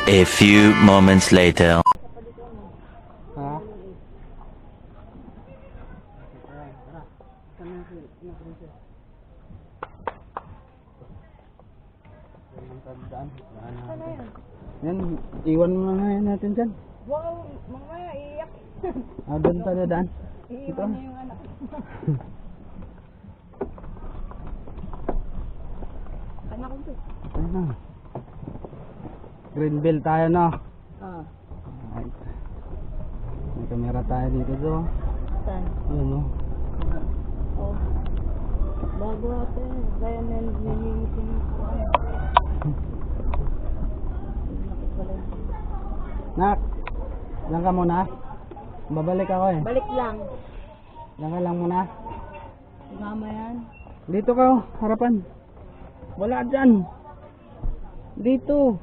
A few moments later. Ha? Yan, iwan mo na yan natin dyan. Wow, mamaya iiyak. Doon tayo daan. Iiwan niya yung anak. Anak ko to. Ayun na. Greenville tayo, no? Ah, Alright. May camera tayo dito, do. saan? Ayun, no? Oh. Bago natin. Kaya nilinisin ko. Nak, lang ka muna. Babalik ako eh. Balik lang. Lang ka lang muna. Mama yan. Dito ka, oh, harapan. Wala dyan. Dito.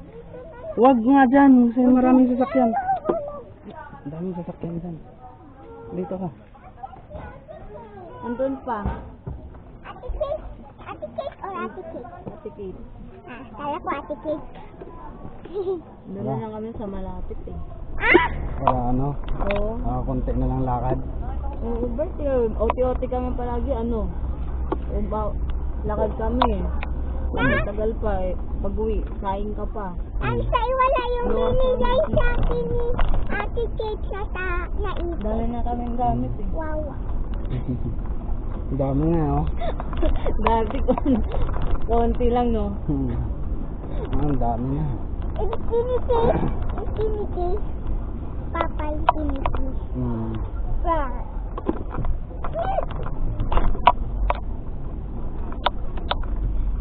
Huwag nga dyan, kasi maraming sasakyan. Ang daming sasakyan dyan. Dito ka. Andun pa. Ate Kate? Ate Kate or Ate Kate? Ate Kate. Kala ko Ate Kate. Doon na lang kami sa malapit eh. Para ano, Oo. konti na lang lakad. Oo, birthday. OT-OT kami palagi. Ano? Lakad kami eh. Matagal pa eh. Pag-uwi, saing ka pa. Ang sa'yo wala yung binigay sa akin ni Ate Kate na naipit. Dami na kaming gamit eh. Wow. Ang dami nga, oh. Dati konti lang no. Ang dami na. Ikiniki. Papa ikiniki. Wow.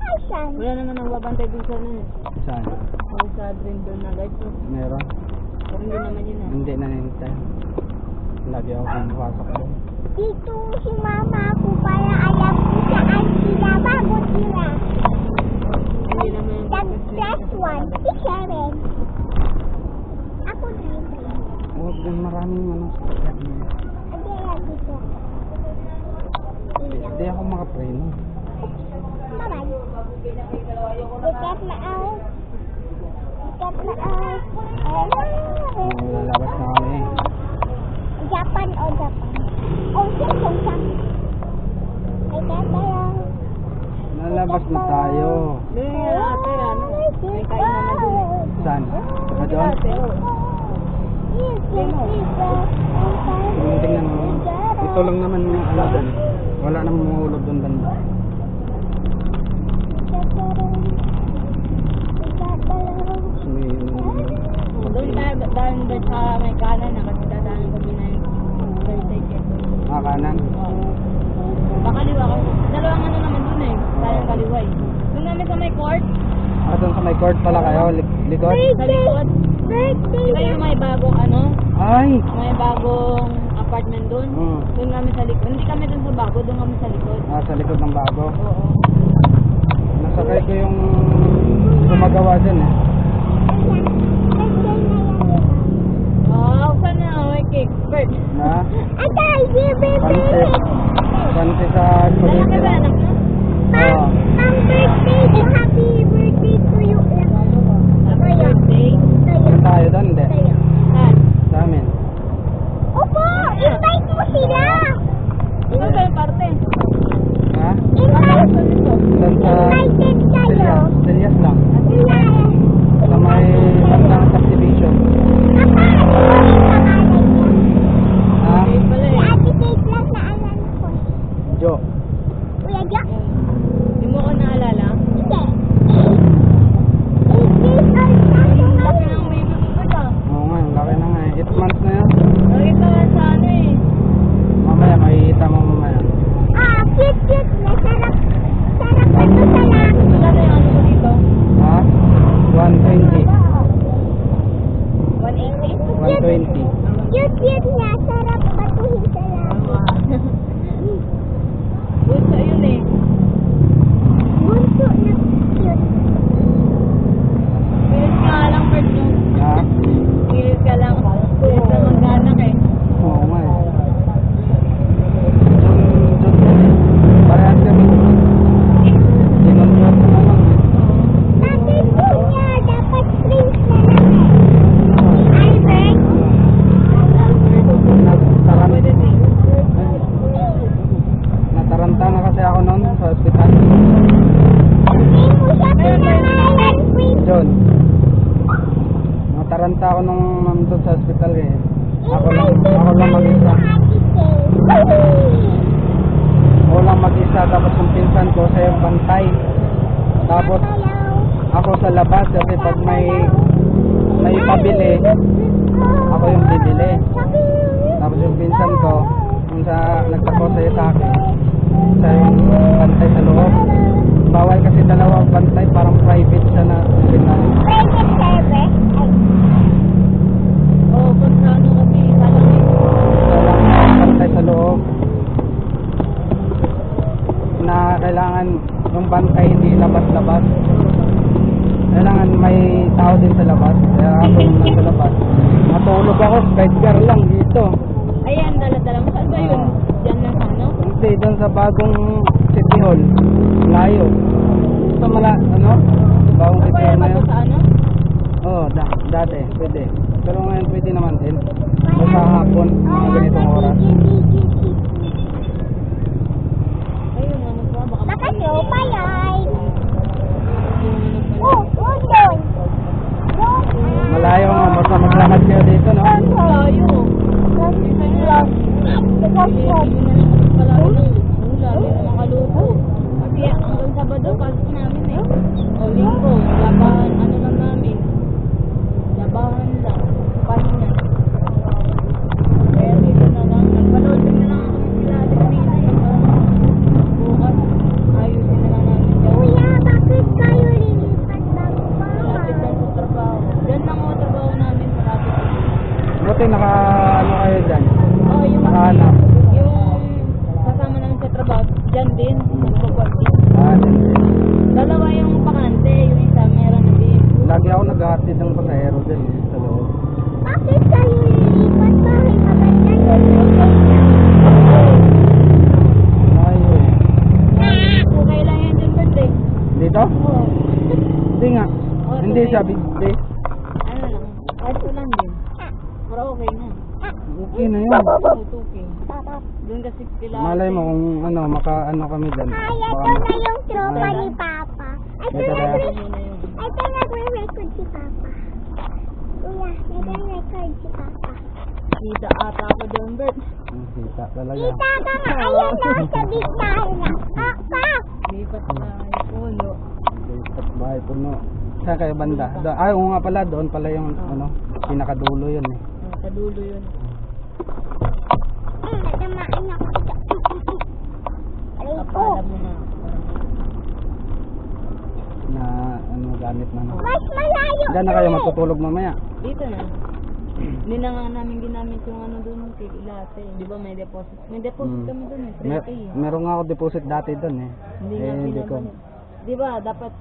Asan? Wala naman ang babantay dun sa nun eh. Saan? Ang sa dream doon na guys. Meron? Pero hindi naman yun ah. Hindi na nintay. Lagi ako pumapasok doon. Dito si mama ko para alam ko saan sila bago sila. Hindi naman yung Nag-press 1, si Sharon. Ako din. Huwag din maraming ano sasakyan. Adi lagi ko. Hindi ako makapreno. Bye-bye. Bigat na out. Bigat na out. Lalabas na kami. Japan o Japan. Oh, Japan. Bigat na lang. Lalabas na tayo. Doon yung ate ano. May kainan na doon eh. Saan? Saka doon? Ate oh. Tingnan mo. Ito lang naman yung ano doon. Wala namang mahulog doon banda. Doon tayo dahil doon sa may kanan na kasi dadaanan kami na yung birthday cake. Kanan? Oo. Pakaliwa ko. Dalawang ano naman doon eh. Tayong kaliwa eh. Doon namin sa may court. Doon sa may court pala kayo? Likod? Sa likod. Di ba yung may bagong ano? Ay! May bagong apartment doon. Doon kami sa likod. Hindi kami doon sa bago. Doon kami sa likod. Sa likod ng bago. Oo. Nasakay ko yung gumagawa dyan eh. Wow, sana may cake. Bird. Na? Atay, baby. Pansi sa Lalaki kulit. ba anak mo? Oo. Pang birthday, happy birthday to you. Happy birthday. Saan tayo doon? Hindi. Saan? Sa amin. Opo, invite mo sila. Ito ba yung parte? Ha? Invite. Doon sa Invited kayo. Selyas lang. Yes. Sa may bandang subdivision. Ha? Okay pala Si eh. Ate Kate lang naalala ko. Jo. Kuya Jo? Nataranta ako nung nandun sa hospital eh. Ako lang mag-isa. Ako lang mag-isa, tapos yung pinsan ko sa yung bantay. Tapos ako sa labas kasi pag may pabili, ako yung bibili. Tapos yung pinsan ko, kung nagkakosaya sa akin, sa yung bantay sa loob. Bawal kasi dalawang bantay, parang private siya na hospital. Oo, kung sa ano kami, salamig. Dalawang bantay sa loob. Na kailangan yung bantay hindi labas-labas. Kailangan may tao din sa labas. Kaya ako nasa labas. Natulog ako, sidecar lang dito. Ayan, dala-dala mo. Saan ba yun? Diyan lang sa ano? Hindi, doon sa bagong City Hall. Layo. Sa bagong City Kaya Hall ba na to yun. sa ano? Oo, dati, pwede. Pero ngayon pwede naman din. Sa hapon, mga ganitong oras. Ayun, ano pa? Baka Bakit yung palay? yung ano pa. Oh, doon. Malayo nga, basta maglamad kayo dito, no? Layo. Minsan nga, hindi na lang pala ng hula, hindi na makaluto. Kasi hanggang Sabado, pasok namin eh. O linggo, labahan, ano lang namin. Labahan lang. Pahinga. Kaya dito na lang. Nagpanood din na lang kami sila atin kanina eh. Bukas, ayusin na lang namin dyan. Kuya, bakit kayo lilipat ng Malapit lang sa trabaho. Dyan lang ako trabaho namin, malapit lang. Buti kayo dyan. Oo, yung Nakahanap. yung kasama namin sa trabaho, dyan din, nagpapagpapit. Dyan. Dalawa yung pakante, yung isa meron din. Lagi ako naghahatid ng pasahero dyan sa loob. Bakit kayo lilipat? Bakit maganda yun? Layo eh. Okay lang yan dyan, birthday. Dito? Oo. Hindi nga. Oh, Hindi okay. siya big day. Ano lang, kahit lang din. Pero okay na. Okay na yun. Oo, okay. Doon kasi sila. Malay mo kung maka kami dyan. Ay, ito Baka na yung tropa ni Papa. Ito na. Ito nagre-record si Papa. Kuya, nagre-record si Papa. Kita ata ako doon, Bert. Kita talaga. Kita ka nga, ayun na, sa bigtahan na. Papa! Lipat na yung puno. Lipat bahay puno. Saan kayo banda? Ay, oo nga pala. Doon pala yung pinakadulo yun eh. Sa dulo yun. Natamaan ako. Aray ko. Kapala mo na. Na gamit na. Mas malayo. Diyan na kayo matutulog mamaya. Dito na. Hindi na nga namin ginamit yung ano doon kay Ilate. Di ba may deposit? May deposit kami doon eh. 3K. Meron nga ako deposit dati doon eh. Hindi nga Hindi ko. pinabalik. Di ba dapat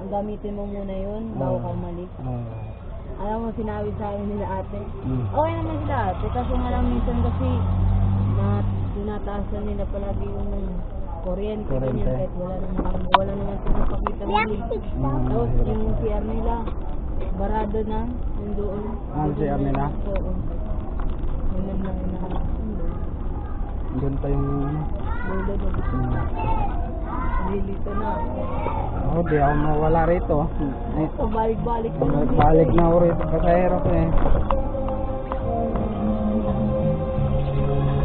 gamitin mo muna yun bago ka umalis. Alam mo, sinabi sa amin nila ate. Okay naman sila ate. Kaso nga lang minsan kasi tinataasan nila palagi yung kuryente. Kuryente. Ganyan, kahit wala naman pinapakita ng Black bill. six daw. Tapos yung CR nila, barado na, yung doon. Ang CR nila? Oo. Ganyan lang inahawakan doon. Doon pa yung Lolo na gusto na. Lilito na. di ako mawala rito. Balik-balik na lang. Balik na ako rito. Pasahero ko eh.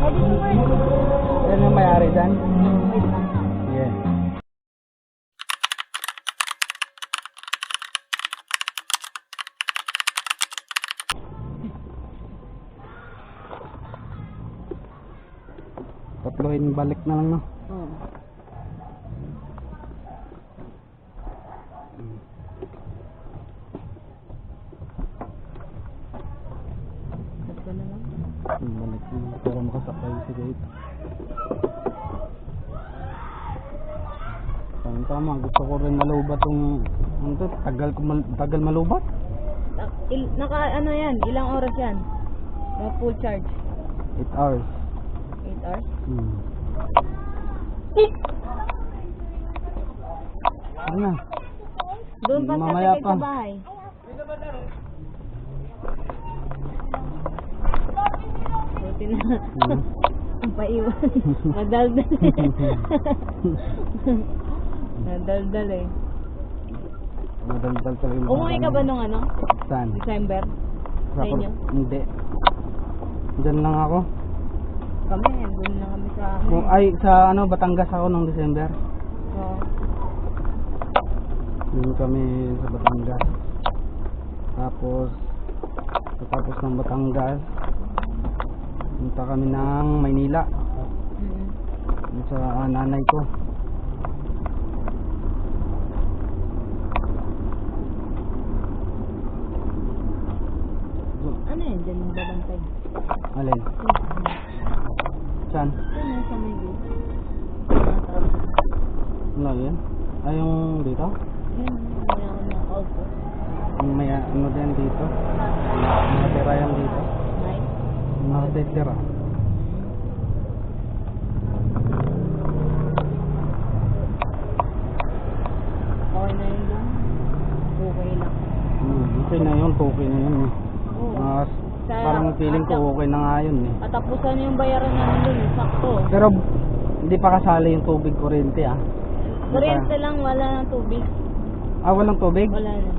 Pwede ko ba? Yan yung mayari dyan. Wait lang. Sige. Tatlohin balik na lang no. Oo. Tatlo na lang. Balik na lang para makasakay si Gate. Tama, gusto ko rin malubat yung tagal malubat. Ano yan? Ilang oras yan? Mga full charge? 8 hours. 8 hours? Ano? Doon pa Mamaya sa pa. bahay. Buti na. Ang paiwan. Madaldal. Nadaldal eh. Madaldal talaga. Umuwi ka ba nung ano? Saan? December? Sa inyo? Hindi. Diyan lang ako. Kami, doon na kami sa Ay, sa ano, Batangas ako nung December. Oo. Doon kami sa Batangas. Tapos ng Batangas, punta kami ng Maynila. Doon sa nanay ko. Ano yun? Diyan yung babantay. Alin? Saan? Ano sa may gate? Ano yun? Ay, yung dito? Yan, mayroon na auto. Yung may ano din dito? Nakatira yan dito? May? Nakatira. Okay na yun lang. Okay lang. Okay na yun, okay na yun eh. Oo. Parang feeling ko okay na nga yun eh. Katapusan yung bayaran namin dun, sakto. Pero hindi pa kasali yung tubig kuryente ah. Kuryente lang, wala nang tubig. Ah, walang tubig? Wala na.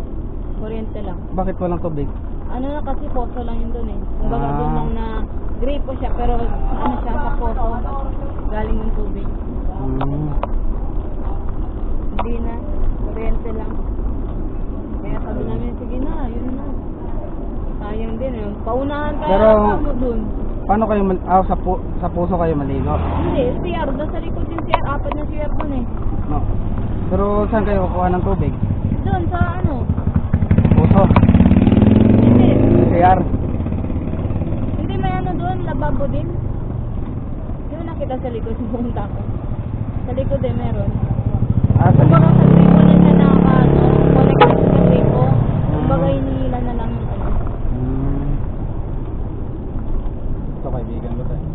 Kuryente lang. Bakit walang tubig? Ano na kasi poso lang yun dun eh. Kumbaga Ah. dun lang na gripo siya pero ano siya sa poso. Galing yung tubig. Hindi na. Kuryente lang. Kaya sabi namin, sige na, yun na. Sayang din eh. Paunahan kaya Pero- mo dun. Paano kayo, sa puso kayo maligo? Hindi, CR. Doon sa likod yung CR. Apat na CR dun eh. No. Pero saan kayo kukuha ng tubig? Doon sa ano. Puso? Hindi. CR? Hindi may ano doon. Lababo din. Yung nakita sa likod. Pumunta ko. Sa likod eh meron. Ah, sa Kumbaga sa gripo na siya nakaka-ano. Connected sa gripo. Kumbaga hinihila na lang yung ano. Ito kaibigan ko tayo.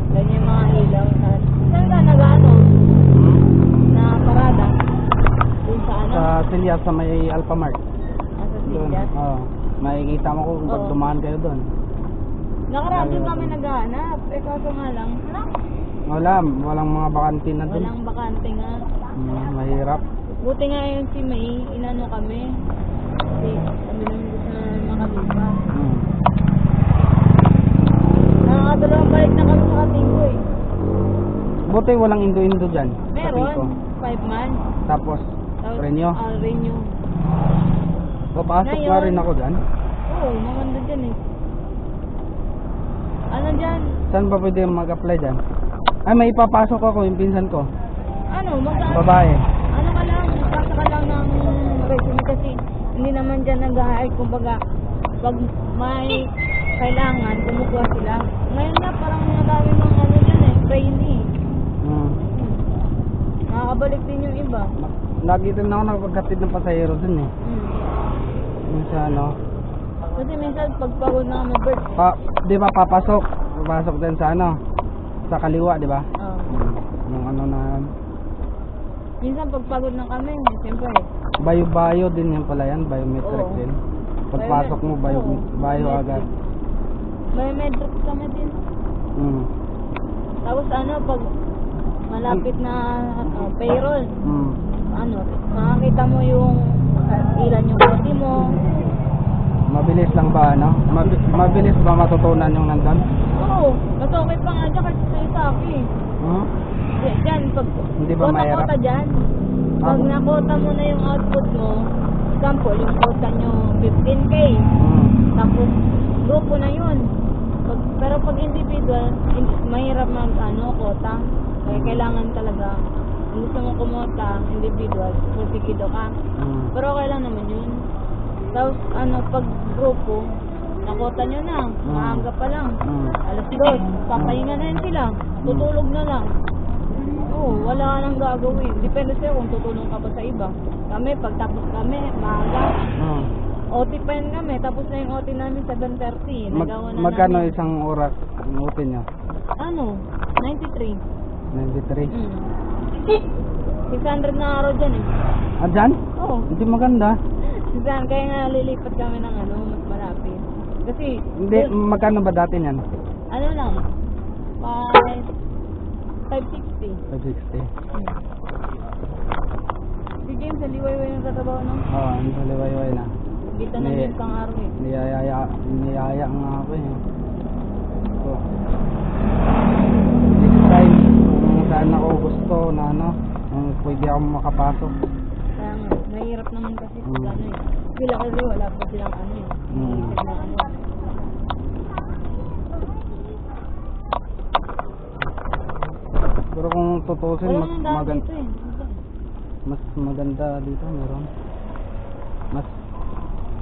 Ganyan yung mga ilaw. Saan ka nag-ano? Na parada? Doon sa ano? Sa Silyas, sa may Alphamart. Nasa Doon. Silyas. Oo. Makikita mo kung pag Oo. dumaan kayo doon. Nakaraan din Ayaw kami doon. naghahanap. Eh kaso nga lang. Walang mga bakante na doon. Walang bakante nga. Mahirap. Buti nga yung si May, inano kami. Kasi kami namin gusto na makalipas. Nakakadalawang balik na kami sa Katingko eh. Buti walang indo-indo dyan. sa Meron, Pico. 5 months. Tapos, Tapos, Renyo. Renyo. Papasok na Ngayon. rin ako dyan. Oo, maganda dyan eh. Ano dyan? Saan ba pwede mag-apply dyan? Ay, may ipapasok ako, yung pinsan ko. Ano, mag-ano? Babae. Ano ka lang, pasa ka lang ng resume kasi hindi naman dyan nag-hire. Kumbaga, pag may kailangan, kumukuha sila. Ngayon na, parang nadami ng ano dyan eh, trainee. Nakakabalik din yung iba. Lagi din ako nakapagkatid ng pasahero dun eh. Yung sa ano. Kasi minsan pagpagod na kami, Bert. Di ba papasok? Papasok din sa ano. Sa kaliwa, di ba? Yung ano na. Minsan pagpagod na kami, siyempre. Bayo-bayo din yan pala yan. Biometric Oo. din. Pagpasok mo, bayo Oo, agad. Biometric kami din. Mm. Tapos ano, pag malapit na payroll, Mm. ano, makakita mo yung ilan yung koti mo. Mabilis lang ba ano? Mabilis ba matutunan yung nandun? Oo, mas okay pa nga dyan kasi sa akin. Hmm? Dyan, pag Hindi ba mahirap? kota dyan, pag nakota mo na yung output mo, example, yung kota nyo 15K, Mm. tapos grupo na yun. Pero pag individual, mahirap mag kota. Kaya kailangan talaga, kung gusto mo kumota, individual, porsigido ka. Mm. Pero okay lang naman yun. Tapos pag grupo, nakota nyo na, maaga pa lang. Mm. Alas 2, papahinga na yun sila. Tutulog na lang. Oo, wala ka nang gagawin. Depende sa'yo kung tutulong ka pa sa iba. Kami, pagtapos kami, maaga. Mm. OT pa yun kami. Tapos na yung OT namin 7:30. Nagawa na Magkano namin. isang oras ang utin nyo? 93. 93. 600 na araw dyan eh. Ah, dyan? Oo. Hindi maganda. 600. Kaya nga lilipat kami ng mas malapit. Kasi, Hindi, magkano ba dati niyan? ano lang, 560. 560. James, sa liwayway ng tatrabaho no? Oo, ano sa liwayway na. Kita na yung kang araw eh. Niyaya nga ako eh. So, next time, kung saan ako gusto na ano, kung pwede akong makapasok. Kaya nga, mahirap naman kasi pag ano eh. Sila kasi wala pa silang ano eh. Isip na ano. Pero kung tutusin, Wala mas nang dati maganda. ito eh. Mas maganda dito, meron.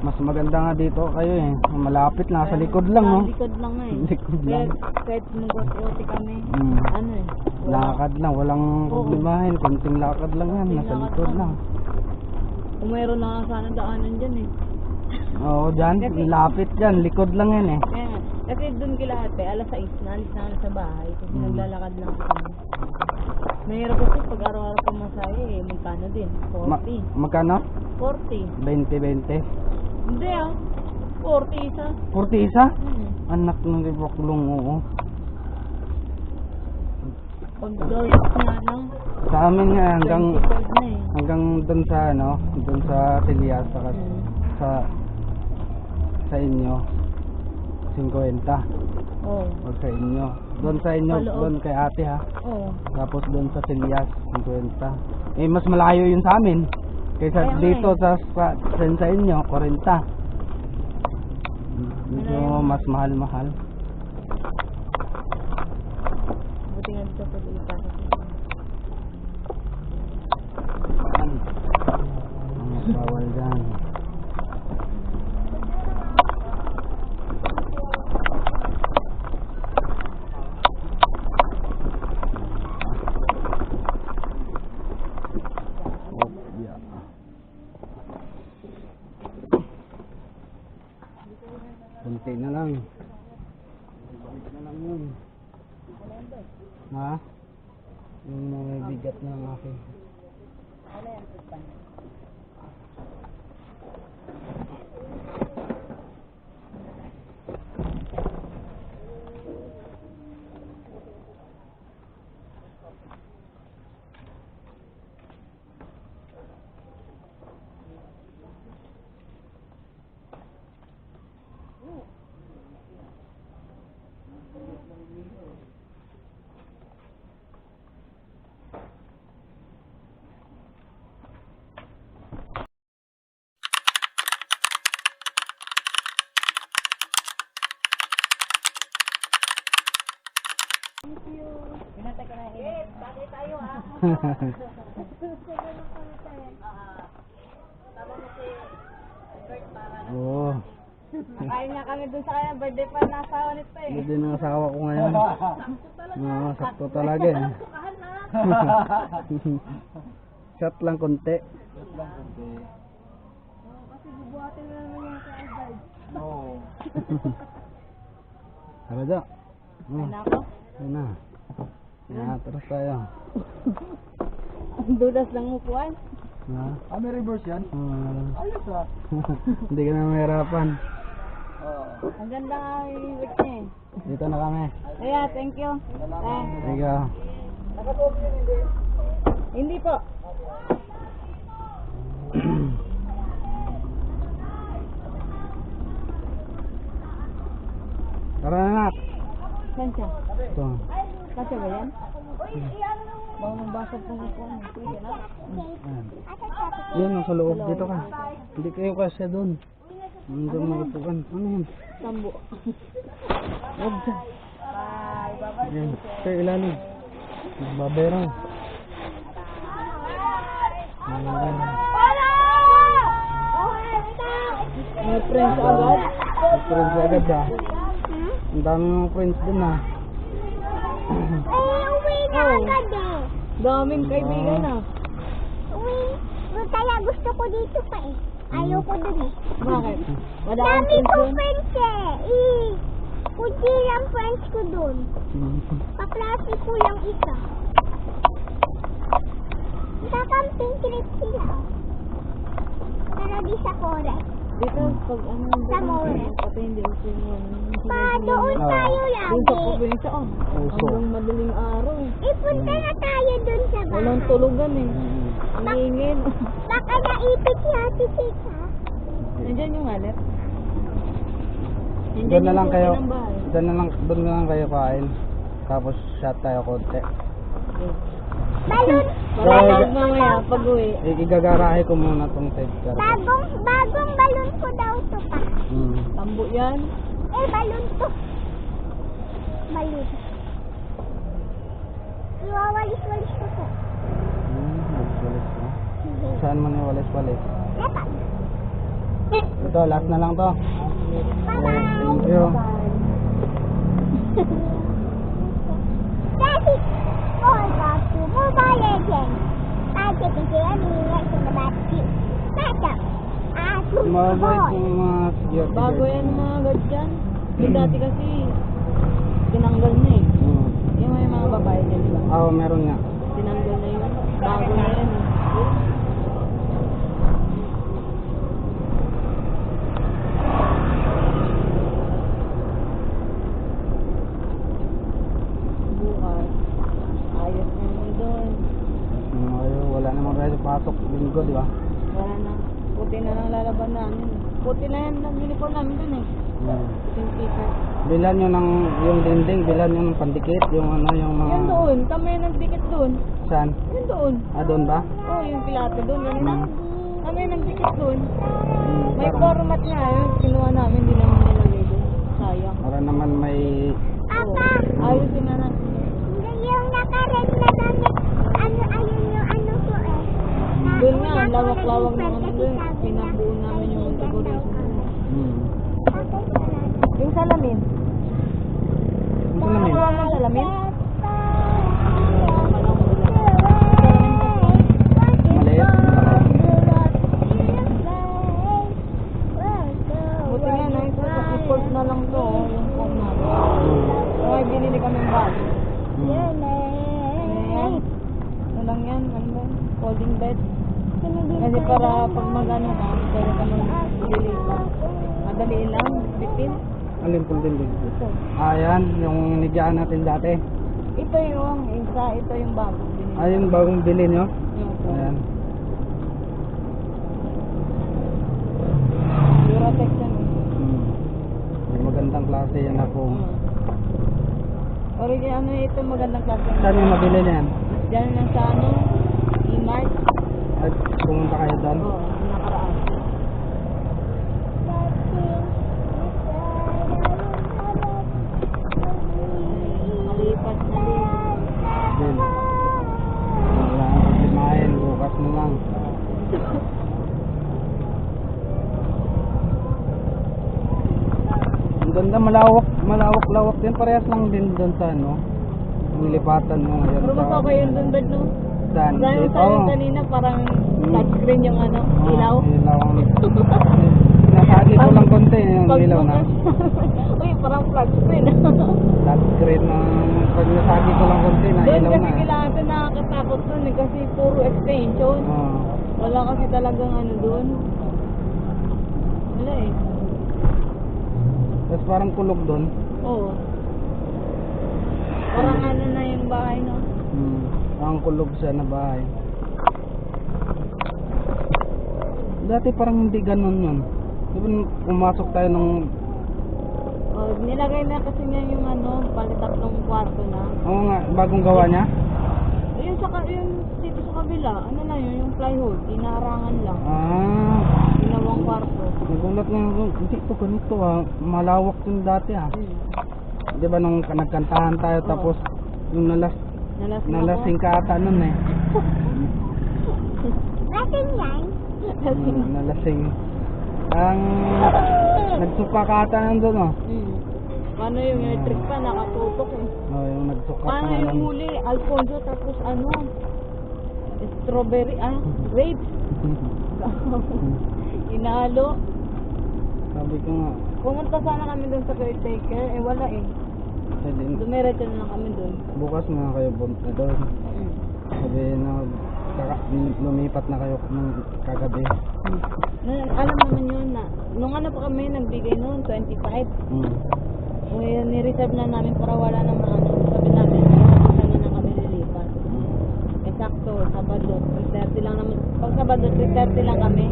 Mas maganda nga dito kayo eh. Malapit lang, sa likod lang, no? Sa likod lang nga eh. Likod Kaya lang. kahit mag-OT kami, Mm. ano eh. Lakad lang, walang Oo. problemahin. Konting lakad lang yan, Konting nasa lakad likod lang. lang. Kung mayroon na nga sana daanan dyan eh. Oo, dyan, Kasi- lapit dyan, likod lang yan eh. Kaya nga, kasi doon kila ate, alas 6, naalis na kami sa bahay kasi naglalakad lang kami. Mahirap kasi pag araw-araw pumasahe eh, magkano din? 40. Magkano? 40. 20-20. Hindi ah. 40 isa. 40 isa? Hmm. Anak ng libaklong, oo. Pag doon nga lang, Sa amin nga, 25 na eh. hanggang dun sa ano, dun sa Tilias, saka Hmm. sa inyo, 50. Oo. Pag sa inyo. Doon sa inyo, Paloob. doon kay ate ha. Oo. Tapos doon sa Tilias, 50. Eh, mas malayo yun sa amin. Kaysa Kaya nga dito eh. sa inyo, 40. Medyo Malayo. mas mahal-mahal. Buti nga dito pag ipasok. Ang bawal dyan. Kunti na lang. Kunti na lang yun. Ha? Yung mga bigat na ang akin. Pinatay ka na eh. Bagay tayo ah. Oo. Kain niya kami dun sa kanya, birthday pa na asawa nito eh. Hindi ng asawa ko ngayon. Oo, sakto talaga eh. Shot lang konti. Kasi bubuhatin na naman yung kay Albert. Tara do. Ay nako. Ayun na. Atras tayo. Ang dulas ng upuan. Ha? May reverse yan? Ayos ah. Hindi ka na mahirapan. Ang ganda nga yung work niya eh. Dito na kami. Kaya, thank you. Ikaw. Hindi po. Tara na nak. Saan siya? Ito. Kasya ba yan? Baka mabasag pong upuan. Pwede na. Ayan. Yan, nasa loob. Dito ka. Hindi kayo kasi doon. Doon magupukan. Ano yan? Tambo. Huwag dyan. Yan. Kaya ilalim. Babero. May friends agad? Friends agad ah. Ang dami mga friends dun ah. Ay, uwi na agad eh. Daming kaibigan ah. Uwi. Kaya gusto ko dito pa eh. Ayaw ko dun eh. Bakit? Wala kang Dami friends ko doon? friends eh. Kunti lang friends ko dun. Kaklase ko lang isa. Kakamping trip sila. Pero di sa forest. Dito, pag ano, Sa mall. pati hindi uso mo. Pa, doon tayo Doon sa lagi. probinsya oh. Uso. Hanggang madaling araw. Punta na tayo dun sa bahay. Walang tulugan eh. Tingin. Baka naipit si Ate Chica. Nandiyan yung alep. Doon na lang kayo. ng bahay. Doon na lang kayo kain. Tapos shot tayo konti. Balon. Maraming mamaya pag-uwi. Igagarahe ko muna tong side car. Bagong balon ko daw to pa. Tambo yan. Balon to. Balon. Iwawalis-walis ko to. Walis-walis na. Saan mo na walis-walis? Epa. Ito, last na lang to. Bye-bye. Thank you. Daddy, all got to Mobile Legends. I take it to any lesson about you. That's up. Mabait yung mga security Bago guard. yan mga agad dyan. Yung dati kasi, tinanggal na eh. Yung may mga babae dyan, di ba? Oo, meron nga. Tinanggal na yun. Bago na yan eh. Bukas. Ayos na yun doon. Wala namang ready pasok linggo, di ba? Wala na. Puti na lang lalaban namin. Puti na yan ng uniform namin doon eh. Yung t-shirt. Bilan nyo ng yung dinding, bilan nyo ng pandikit, yung ano, yung mga... Yan doon. Kami nagdikit doon. Saan? Yan doon. Doon ba? Oo, yung pilato doon. Ganun. Kami nagdikit doon. May Para, format nga yun. Kinuha namin. Hindi namin nilagay doon. Sayang. para naman may... Apa, Ayusin na natin. yung naka-red na gamit, ayun yung ano ko eh. Doon nga, lawak-lawak naman doon. Pinabuo namin yung decoration. Yung salamin. Ang salamin. Nakuha mo yung salamin? Maliit. Buti nga na ito. Support na lang to. Yung phone natin. May binili kami ng bag. Ayan. Ano lang yan? Ano ba? Folding bed. Kasi para pag mag-ano ka, pwede ka mag-deliver. Madaliin lang. Bitin. Alin pong dinding? Ito. Yan, yung nigyaan natin dati. Ito yung isa. Ito yung bago. Binili. Yung bagong bili nyo. Ito. Ayan. Duratex yan eh. May magandang klase yan ako. Original ano ito magandang klase. Saan yung mabili na yan? Diyan lang sa ano, E-Mart. At pumunta kayo doon? Oo, nakaraan. Malipas na din. Din. Wala nang problemahin, bukas na lang. Ang ganda, malawak din. Parehas lang din doon sa ano. Nilipatan mo ngayon. Pero mas okay yun dun bed no? Saan? Dahil Dito. sa akin kanina parang touchscreen yung ano, ilaw. Ilaw ang... Nasagi ko lang konti yung ilaw na. Uy, parang flat screen. Touchscreen na... Pag nasagi ko lang konti na Doon ilaw kasi na. kailangan ko nakakatakot dun eh, kasi puro extension. Oo. Wala kasi talagang ano dun. Wala eh. Tapos parang kulog doon. Oo. Parang ano na yung bahay no? Ang kulog siya na bahay. Dati parang hindi ganun yun. Diba pumasok tayo nung... Oh, nilagay na kasi niya yung ano, palitak ng kwarto na. Oo nga, bagong gawa niya. Yung dito sa kabila, ano na yun, yung plywood, inarangan lang. Ginawang kwarto. Nagulat nga ako, hindi ito ganito malawak yung dati Di ba nung nagkantahan tayo tapos yung nalasing ka ata nun eh. Lasing yan. Nalasing. Ang nagsuka ka ata nandun Paano yung electric pa, nakatutok eh. yung nagsuka Paano ka yung huli, Alfonso, tapos ano, strawberry, grapes. Inalo. Sabi ko nga, Pumunta sana kami dun sa caretaker, wala eh. pwede, Dumiretso na lang kami dun. bukas na kayo punta doon. Sabi na lumipat na kayo ng kagabi. Alam naman yun na, nung ano pa kami, nagbigay noon, 25. Ni-reserve na namin para wala naman ano. Sabi namin, sana na kami lilipat. Eh sakto, Sabado, 3:30 lang naman. Pag Sabado, 3:30 lang kami.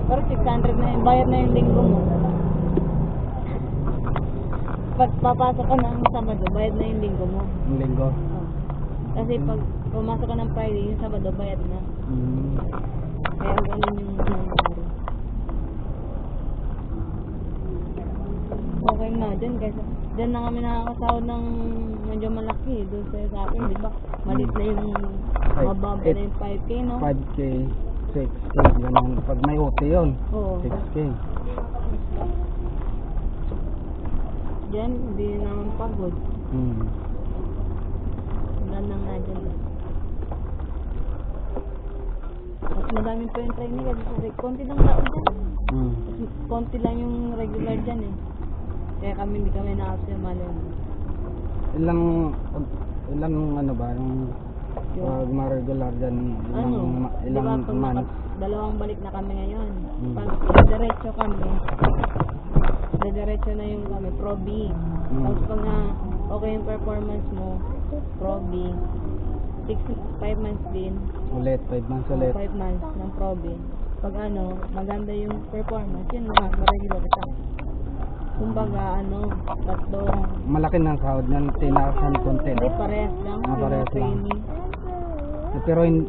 Pero 600 na yung bayad na yung linggo mo. Pag papasok ka ng Sabado, bayad na yung linggo mo. Ang linggo. Kasi pag pumasok ka ng Friday, yung Sabado, bayad na. Kaya ganun yung nangyari. Okay na dyan, kasi dyan na kami nakakasahod ng medyo malaki. Doon sa akin, di ba? Malit na yung mababa na yung 5K, no? 5K, 6K, ganun. Pag may OT yun, Oo. 6K. Dyan, hindi naman pagod. Wala nang nga dyan. Mas madami pa yung training kasi konti lang tao dyan. Mas konti lang yung regular dyan eh. Kaya kami hindi kami na-absent malay mo. Ilang ano ba, yung pag ma-regular dyan, Diba ilang pag months? dalawang balik na kami ngayon. Pag diretso kami, diretso na yung kami, Pro B. Tapos pag na okay yung performance mo, Pro B. 5 months din. Ulit, 5 months ulit. 5 months ng Pro B. Pag maganda yung performance, yun ma-regular ka. Kumbaga, tatlong, Malaki na ang sahod niyan, tinaasan konti. hindi parehas lang. Parehas lang. Training. Pero ang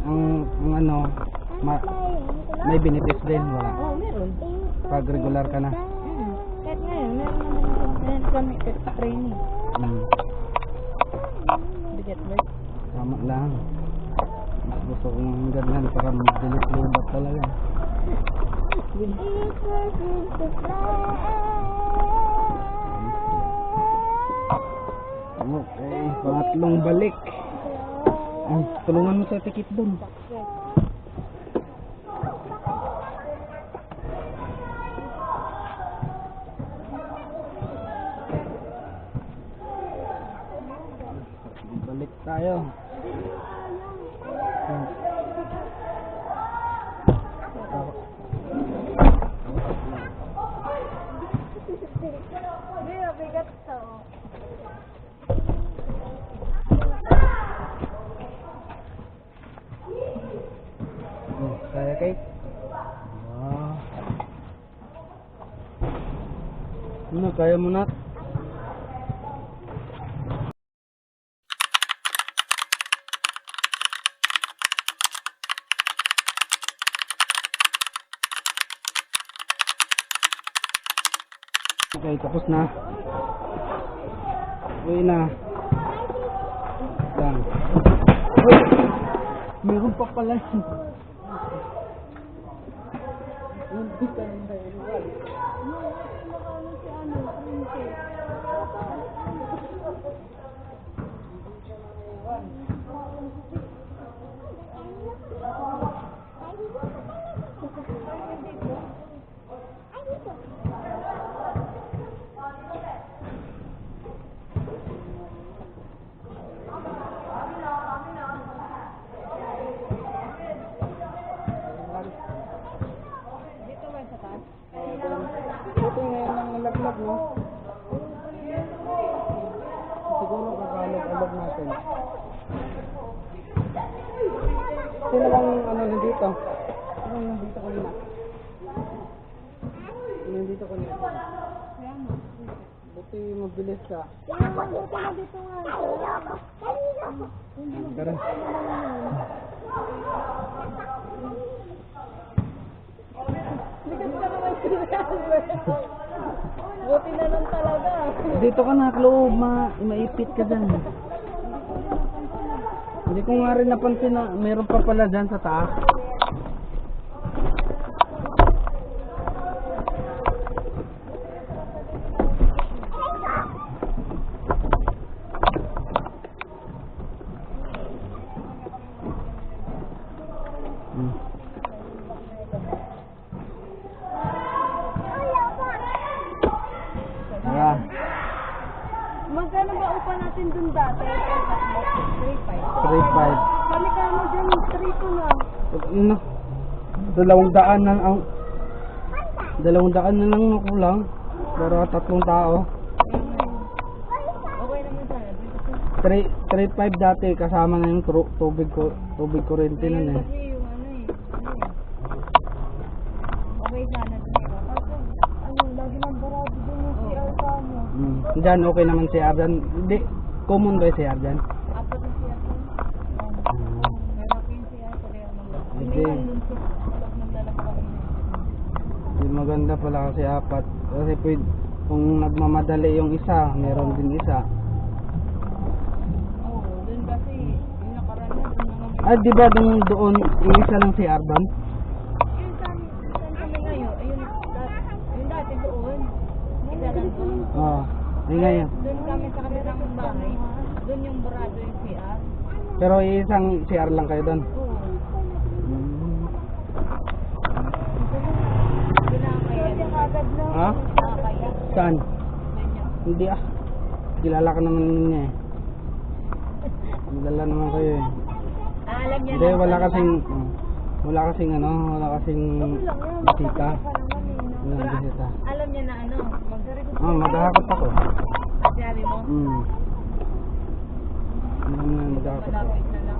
may benefits din, wala. Oo, meron. Pag regular ka na. Kahit ngayon, meron kami training. Bigat ba? Tama lang. Mas gusto kong ganyan para mabilis lubat talaga. Okay, pangatlong balik. Ay, tulungan mo sa tikit doon. Balik tayo. Bigat to. Kaya kay? Wow. Ano, kaya mo na? Okay, tapos na. Uwi na. Yan. Uy! Meron pa pala. Hindi ka nang dahil. Ito ngayon ang laglag, no? Siguro kakalog-alog natin. Sino bang nandito? Sino nandito kanina? Sino nandito kanina? Buti mabilis ka. Tara. Buti na lang talaga. Dito ka na, Clove, maipit ka dyan. Hindi ko nga rin napansin na meron pa pala dyan sa taas. Tara. Magkano ba upa natin dun dati? 3.5. 3.5. Kami ka mo dyan, 3.2 na. Ano? 200 na ang 200 na lang kulang. Pero 3 tao. Okay naman sana. street pipe dati kasama na yung tubig kuryente nun eh. Kasi yung okay sana dun. Lagi nang barado din yung CR ka mo. Diyan okay naman si Arjan. Hindi, common ba si Arjan? Apat na siya dun. Malaki yung siya sa kaya Hindi. magdala pa kami. Hindi maganda pala kasi apat. Kasi pwede, kung nagmamadali yung isa, meron din isa. Oo, dun kasi yung nakaraan na dun naman. Ah, di ba doon yung isa lang si Arban? Yung saan kami ngayon? Ayun, yung dati doon. Isa lang doon. Oo. Yung ngayon. Doon kami sa kabilang bahay. Doon yung barado yung CR. Pero isang CR lang kayo doon. Oo. Doon na kaya. Ha? Nakakaya. Saan? Ganyan. Hindi ah. Kilala ka naman niya eh. Kilala naman kayo eh. Alam niya Hindi, na- wala kasing bisita. Walang bisita. Alam niya na ano, Maghahakot ako. sabi mo, Maghahakot ako. malapit na lang.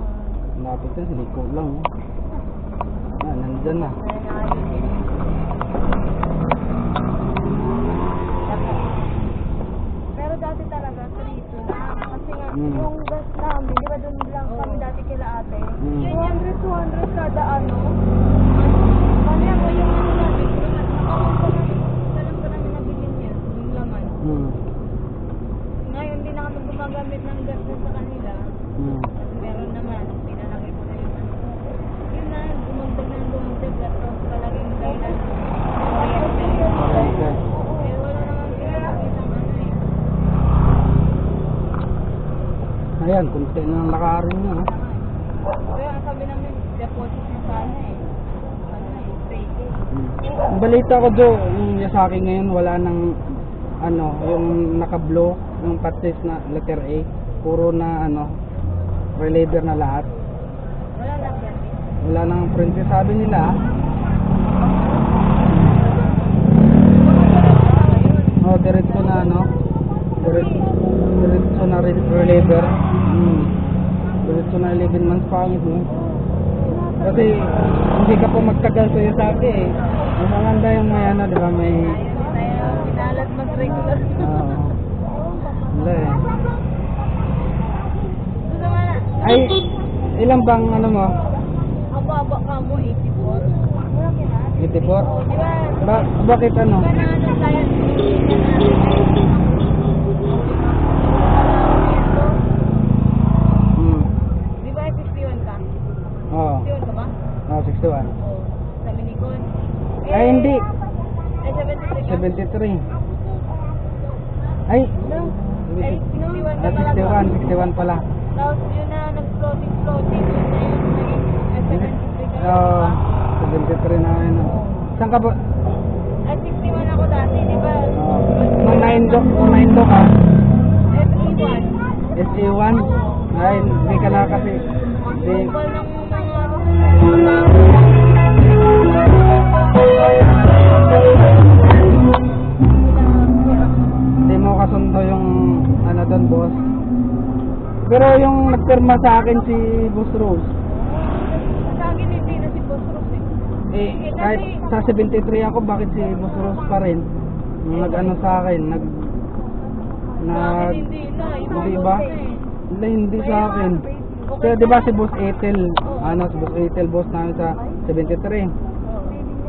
Malapit na, liko lang. Nandyan na. Pero dati talaga, 3-2 na. Kasi nga, Mm. yung gas namin, di ba doon lang kami dati kila ate? Mm. 200 kada ano? Kaya ko yung ano natin, salam pa namin nabilin niya, yung laman. Ngayon, hindi na kami gumagamit ng gas na sa kanila. Kasi meron naman, pinalaki ko na yung ano. Yun na, dumagdag tapos palaging dahilan. Okay. Eh, wala naman pinakitang ano eh. Ayan, kunti na lang lakarin nyo. Ha? Kaya ang sabi namin, deposit na sana eh. Ano eh, 3K. Ang balita ko do, yung sa akin ngayon wala nang yung naka-blow, yung patis na letter A, puro na reliever na lahat. Wala lang yan eh. Wala nang print sabi nila. Oh, diretso na diretso na reliever. Diretso na 11 months pangit mo. Kasi hindi ka pa magtagal sa sabi eh. Mas maganda yung may di ba may Ayun, tayo pinalat mag-regular. wala eh. Gusto naman, Ay, ilang bang mo? aba ka mo, 84. 84? Oh, di ba? Bakit Di ba na ano tayo? Di ba 61 ka? Oo. 61 ka ba? Oh, 61. Oo. Sabi ni Con. Ay, hindi. Ay, 73 ka? 73. Ay, Ay, 61 ka pala. 61 pala. Tapos yun na nag-floating. Yun na yun naging 73 ka. Oo, 73 na yun. Saan ka ba? At 61 ako dati, di ba? Nung 9 do ka? SE1. SE1? Ay, hindi ka na kasi. Hindi. Bal ng mga Hindi mo kasundo yung doon, boss. Pero yung nagpirma sa akin si Boss Rose. sa akin hindi na si Boss Ross eh. Kahit sa 73 ako, bakit si Boss Rose pa rin? Nung sa akin, Sa akin hindi na. hindi ba? Hindi sa akin. Kaya di ba si Boss Ethel, si Boss Ethel, boss namin sa 73.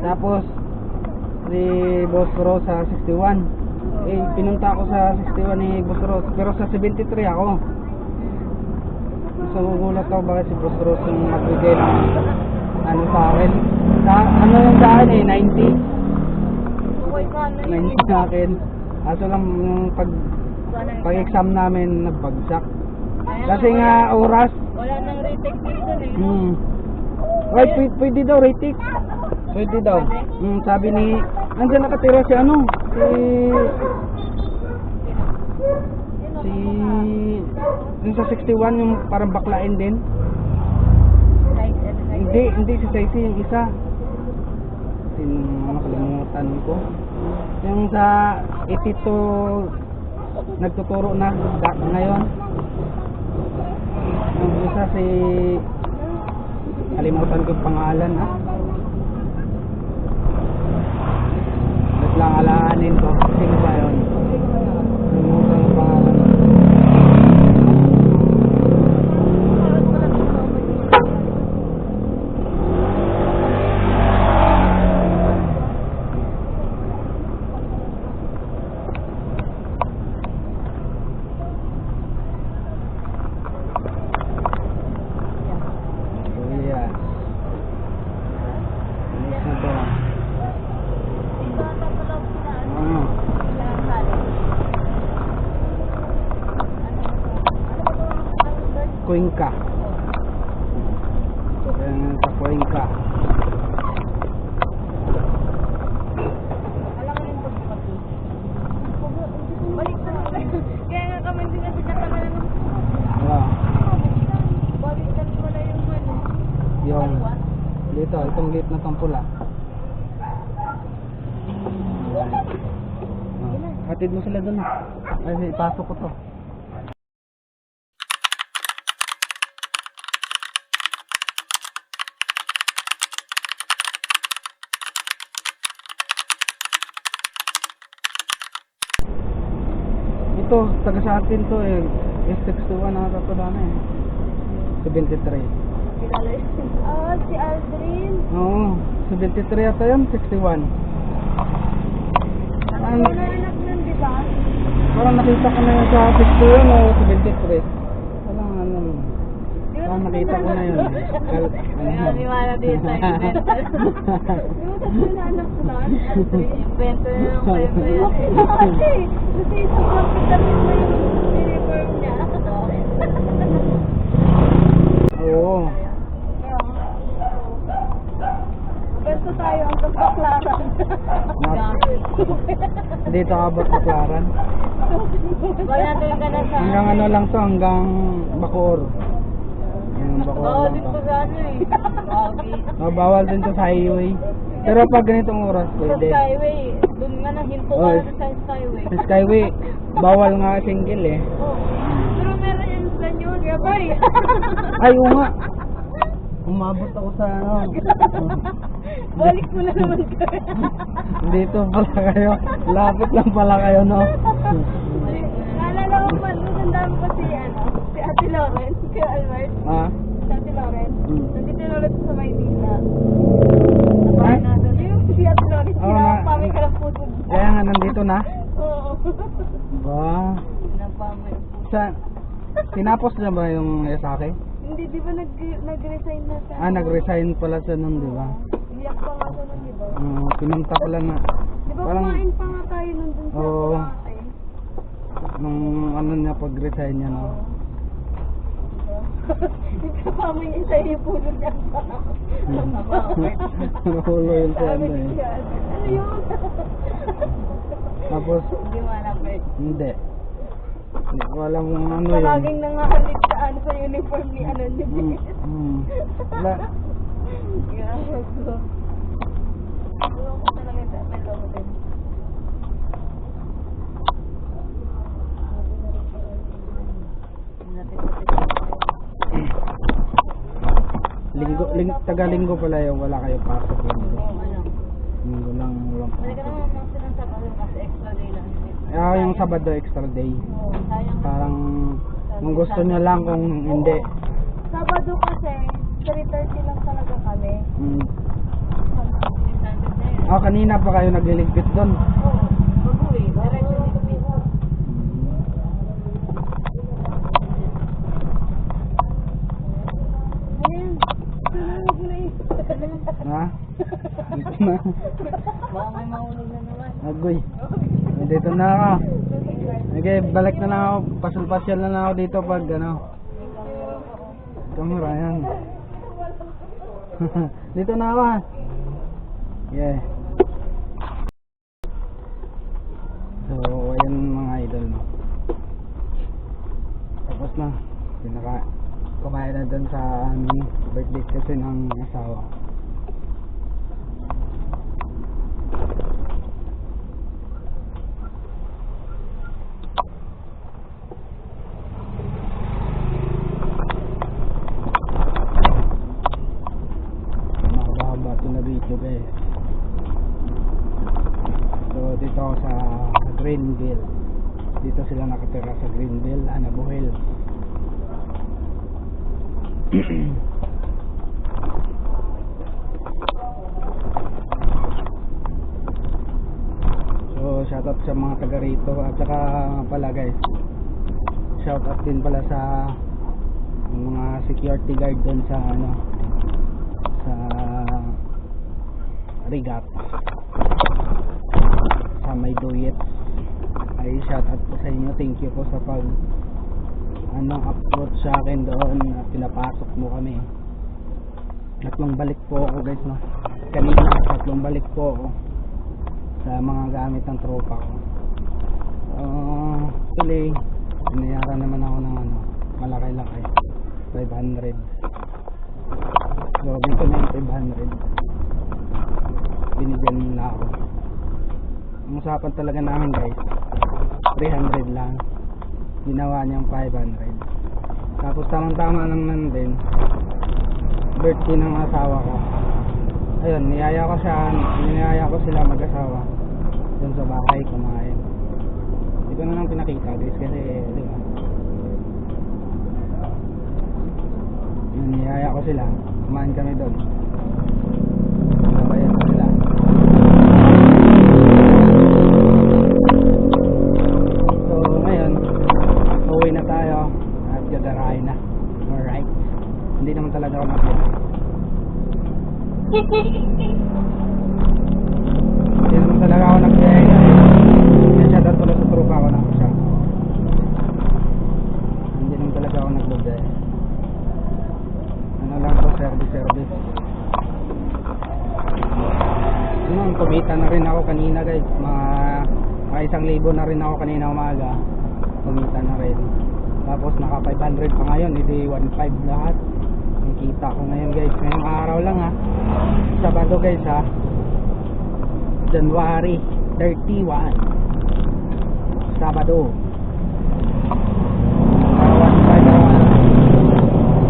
Tapos, si Boss Rose sa 61. Pinunta ako sa 61 ni Boss Rose, pero sa 73 ako. So, gugulat ako bakit si Boss Rose yung magbigay ng sa akin. Yung sa akin 90. Okay sana yun. 90 sa akin. Aso lang yung pag-exam namin nagbagsak. Kasi nga oras. Wala nang retake dito eh. Ay, pwede daw retake. Pwede daw. Sabi ni, nandiyan nakatira si yung sa 61 yung parang baklain din. Hindi si Saisi yung isa. Nakalimutan ko. Yung sa 82 nagtuturo na ngayon. Yung isa si... Kalimutan ko yung pangalan ah. Ba't lang alaanin ko? Sino ba yun? Kalimutan ko pangalan. Yes. Next na to. Ah. Cuenca. Ayan sa Cuenca. Kaya nga kami din kasi nakamalan ng Wala. balikan mo na yung ano. Yung dito, itong gate na tong pula. Hatid mo sila dun. Ay, ipasok ko to. Ito, taga sa atin to eh. S61 na to dami eh. 73. Kilala yun. Ah, si Aldrin. Oo, 73 ata yun, 61. Ano na anak nun, di ba? Parang nakita ko na yun sa 61 o 73. Walang ano. Parang nakita ko na yun. Maniwala din sa inventor. Yung tatlo na anak ko lang, Aldrin. Inventor na yung kwento yan. Kasi sa hospital mo yung uniform niya. Oo. Bento tayo ang kapaklaran. Dito ka ba't maklaran? Wala natin ka na sa... Hanggang ano lang to, hanggang Bacoor. Hanggang Bacoor Bawal lang din to. po sa ano eh. Bawal. Oh, bawal din to sa highway. Pero pag ganitong oras, Sa pwede. Skyway, dun nga na, hinto Oh, ka na sa Skyway. Sa Skyway, bawal nga single eh. Oh. Pero meron yung sa New Gabay. Ay, oo nga. Umabot ako sa ano. Balik mo na naman ka. Dito pala kayo. Lapit lang pala kayo, no? Balik mo na. Naalala ko pa, nandang pa si, ano, si Ate Lauren, si Albert. Ha? Si Ate Lauren. Hmm. Nandito na ulit sa Maynila. Ay? Yung si Ate Lauren, Oo ginawa nga. pa may kalapuso. Kaya nga nandito na. Oo. Wow. Pinapamay po. Sa, tinapos na ba yung Yasake? Hindi, di ba nag-resign na siya? Ah, nag-resign pala siya nun, di ba? Iyak pa nga siya nun, di ba? Pinunta ko lang na. Di ba Parang- kumain pa nga tayo nun dun sa Oo. Boracay? Nung ano niya, pag-resign niya, no? Ipapamay niya sa'yo yung pulo niya. Nahulo yung Sabi sendo eh. niya, ano yun? Tapos, Hindi mo alam eh. hindi. Hindi ko alam kung ano yun. Palaging nangahalit sa ano sa uniform ni ano ni Wala. Gago. Ewan ko talaga sa pelo ko din. Taga-linggo pala yung wala kayo pasok linggo. Linggo lang walang Balik ka pasok. naman mga sinasabado kasi extra day lang yun. Ah, yung Sabado extra day. Oo, sayang. Parang kung gusto nyo lang, kung hindi. Sabado kasi 3:30 lang talaga kami. Ah, kanina pa kayo nagliligpit doon. Oo, mag-uwi. Diretso ligpit. Ayan. Sunod mo na eh. Ha? Dito na. Baka may mahulog na naman. Agoy. Dito na ako. Okay, balik na lang ako. Pasyal-pasyal na lang ako dito pag ano. Kamera yan. Dito na ako ha. Yeah. So, ayan mga idol, no. Tapos na. Kumain na dun sa birthday kasi ng asawa. guys. So dito ako sa Greenville. Dito sila nakatira sa Greenville, Anabuhil. So shoutout sa mga taga rito. At saka pala guys, shoutout din pala sa mga security guard dun sa ano, sa Rigat, sa May Duyet. Ay shoutout po sa inyo. Thank you po sa pag approach sa akin doon at pinapasok mo kami. Tatlong balik po ako guys, no? Kanina tatlong balik po ako sa mga gamit ng tropa ko. Actually binayaran naman ako ng malaki-laki, 500. So dito na yung 500 binigyan nila ako. Ang usapan talaga namin guys, 300 lang, ginawa niyang 500. Tapos tamang-tama lang din birthday ng asawa ko. Ayun, niyaya ko sila mag-asawa dun sa bahay kumain. Hindi ko na lang pinakita guys kasi di ba, yun, niyaya ko sila, kumain kami dun, nabayan ko sila. So ngayon uwi na tayo at gagarahin na. Alright, hindi naman talaga ako nagbiyahe. Hindi naman talaga ako nagbiyahe. Yan siya daw tulad sa trupa ako na siya. Hindi naman talaga ako nagbiyahe. Ano lang po, service. Kumita na rin ako kanina guys. Mga 1,000 na rin ako kanina umaga. Kumita na rin. Tapos naka 500 pa ngayon. Hindi 1,500 lahat. Ang kita ko ngayon guys. Ngayong araw lang ha. Sabado guys ha. January 31. Sabado.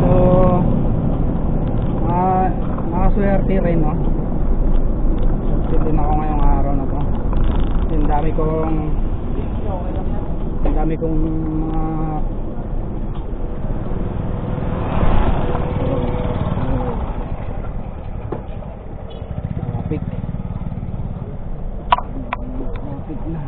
So nakaswerte rin no. Swerte din ako ngayong araw na to. Ang dami kong mga traffic na.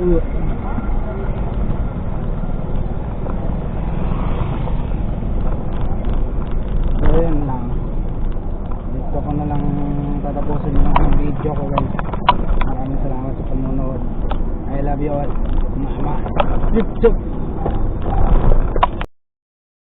So yun lang, dito ko na lang tatapusin yung video ko guys. Maraming salamat sa panonood. I love you all. Mama.